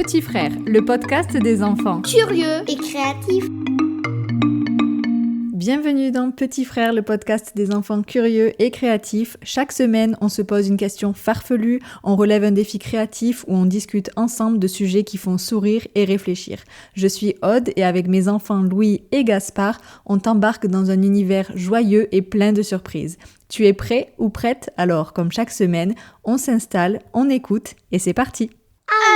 Petit Frère, le podcast des enfants curieux et créatifs. Bienvenue dans Petit Frère, le podcast des enfants curieux et créatifs. Chaque semaine, on se pose une question farfelue, on relève un défi créatif ou on discute ensemble de sujets qui font sourire et réfléchir. Je suis Aude et avec mes enfants Louis et Gaspard, on t'embarque dans un univers joyeux et plein de surprises. Tu es prêt ou prête? Alors, comme chaque semaine, on s'installe, on écoute et c'est parti!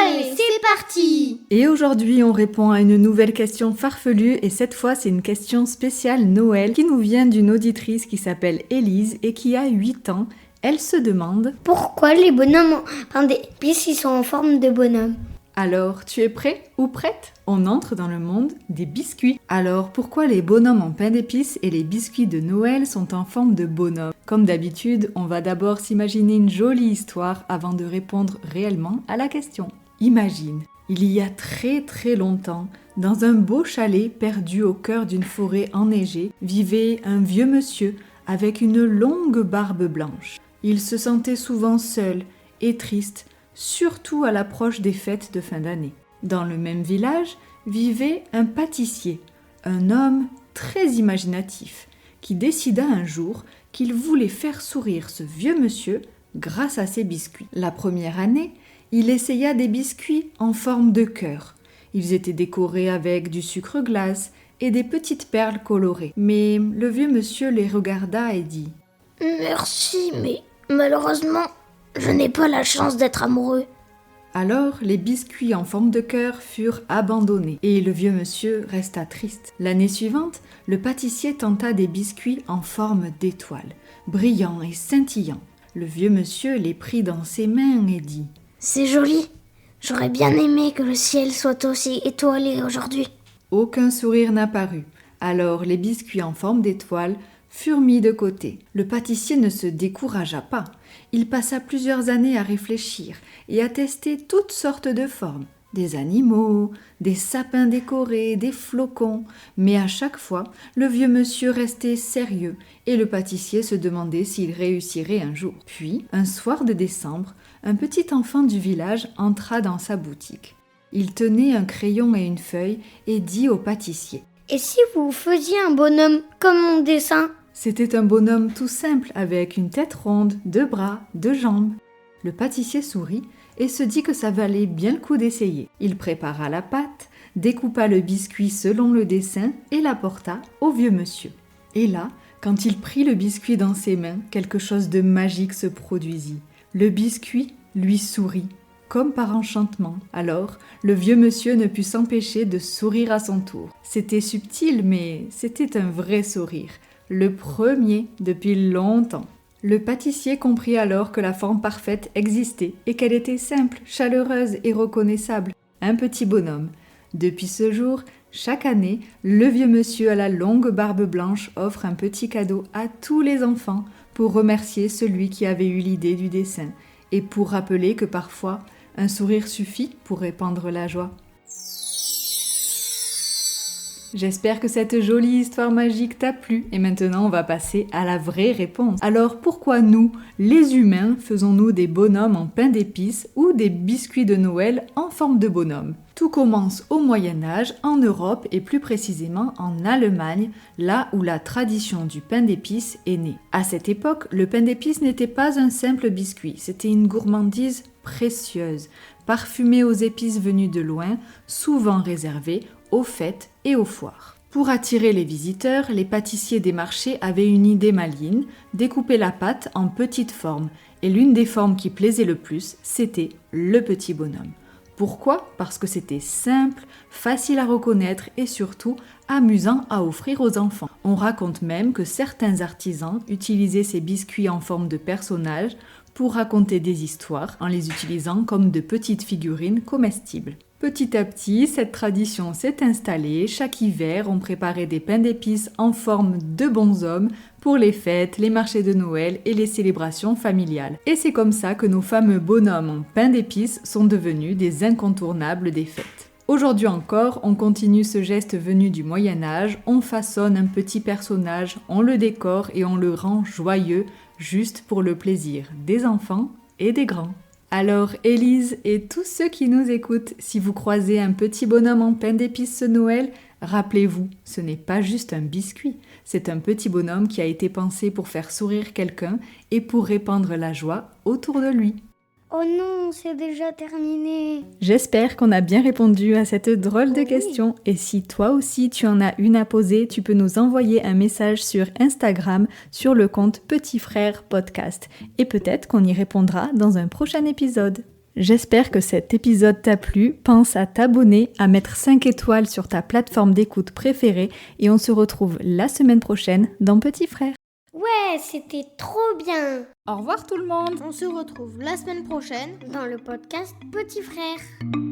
Allez, c'est parti! Et aujourd'hui, on répond à une nouvelle question farfelue et cette fois, c'est une question spéciale Noël qui nous vient d'une auditrice qui s'appelle Élise et qui a 8 ans. Elle se demande « Pourquoi les bonhommes en pain d'épices ils sont en forme de bonhomme ?» Alors, tu es prêt ou prête? On entre dans le monde des biscuits. Alors, pourquoi les bonhommes en pain d'épices et les biscuits de Noël sont en forme de bonhomme? Comme d'habitude, on va d'abord s'imaginer une jolie histoire avant de répondre réellement à la question. Imagine, il y a très très longtemps, dans un beau chalet perdu au cœur d'une forêt enneigée, vivait un vieux monsieur avec une longue barbe blanche. Il se sentait souvent seul et triste, surtout à l'approche des fêtes de fin d'année. Dans le même village vivait un pâtissier, un homme très imaginatif, qui décida un jour qu'il voulait faire sourire ce vieux monsieur grâce à ses biscuits. La première année, il essaya des biscuits en forme de cœur. Ils étaient décorés avec du sucre glace et des petites perles colorées. Mais le vieux monsieur les regarda et dit « Merci, mais malheureusement, je n'ai pas la chance d'être amoureux. » Alors, les biscuits en forme de cœur furent abandonnés et le vieux monsieur resta triste. L'année suivante, le pâtissier tenta des biscuits en forme d'étoile, brillants et scintillants. Le vieux monsieur les prit dans ses mains et dit « C'est joli, j'aurais bien aimé que le ciel soit aussi étoilé aujourd'hui. » Aucun sourire n'apparut. Alors, les biscuits en forme d'étoile furent mis de côté. Le pâtissier ne se découragea pas. Il passa plusieurs années à réfléchir et à tester toutes sortes de formes. Des animaux, des sapins décorés, des flocons. Mais à chaque fois, le vieux monsieur restait sérieux et le pâtissier se demandait s'il réussirait un jour. Puis, un soir de décembre, un petit enfant du village entra dans sa boutique. Il tenait un crayon et une feuille et dit au pâtissier « Et si vous faisiez un bonhomme comme mon dessin ?» C'était un bonhomme tout simple avec une tête ronde, 2 bras, 2 jambes. Le pâtissier sourit et se dit que ça valait bien le coup d'essayer. Il prépara la pâte, découpa le biscuit selon le dessin et l'apporta au vieux monsieur. Et là, quand il prit le biscuit dans ses mains, quelque chose de magique se produisit. Le biscuit lui sourit, comme par enchantement. Alors, le vieux monsieur ne put s'empêcher de sourire à son tour. C'était subtil, mais c'était un vrai sourire. Le premier depuis longtemps. Le pâtissier comprit alors que la forme parfaite existait et qu'elle était simple, chaleureuse et reconnaissable. Un petit bonhomme. Depuis ce jour, chaque année, le vieux monsieur à la longue barbe blanche offre un petit cadeau à tous les enfants pour remercier celui qui avait eu l'idée du dessin et pour rappeler que parfois, un sourire suffit pour répandre la joie. J'espère que cette jolie histoire magique t'a plu et maintenant on va passer à la vraie réponse. Alors pourquoi nous, les humains, faisons-nous des bonhommes en pain d'épices ou des biscuits de Noël en forme de bonhomme? Tout commence au Moyen-Âge en Europe et plus précisément en Allemagne, là où la tradition du pain d'épices est née. À cette époque, le pain d'épices n'était pas un simple biscuit, c'était une gourmandise précieuse, parfumée aux épices venues de loin, souvent réservée aux fêtes et aux foires. Pour attirer les visiteurs, les pâtissiers des marchés avaient une idée maligne, découper la pâte en petites formes. Et l'une des formes qui plaisait le plus, c'était le petit bonhomme. Pourquoi? Parce que c'était simple, facile à reconnaître et surtout amusant à offrir aux enfants. On raconte même que certains artisans utilisaient ces biscuits en forme de personnages pour raconter des histoires en les utilisant comme de petites figurines comestibles. Petit à petit, cette tradition s'est installée. Chaque hiver, on préparait des pains d'épices en forme de bonshommes pour les fêtes, les marchés de Noël et les célébrations familiales. Et c'est comme ça que nos fameux bonhommes en pain d'épices sont devenus des incontournables des fêtes. Aujourd'hui encore, on continue ce geste venu du Moyen-Âge, on façonne un petit personnage, on le décore et on le rend joyeux, juste pour le plaisir des enfants et des grands. Alors Élise et tous ceux qui nous écoutent, si vous croisez un petit bonhomme en pain d'épices ce Noël, rappelez-vous, ce n'est pas juste un biscuit, c'est un petit bonhomme qui a été pensé pour faire sourire quelqu'un et pour répandre la joie autour de lui. Oh non, c'est déjà terminé. J'espère qu'on a bien répondu à cette drôle de Oui. question. Et si toi aussi tu en as une à poser, tu peux nous envoyer un message sur Instagram sur le compte Petit Frère Podcast. Et peut-être qu'on y répondra dans un prochain épisode. J'espère que cet épisode t'a plu. Pense à t'abonner, à mettre 5 étoiles sur ta plateforme d'écoute préférée. Et on se retrouve la semaine prochaine dans Petit Frère. Ouais, c'était trop bien. Au revoir tout le monde! On se retrouve la semaine prochaine Dans le podcast Petit Frère.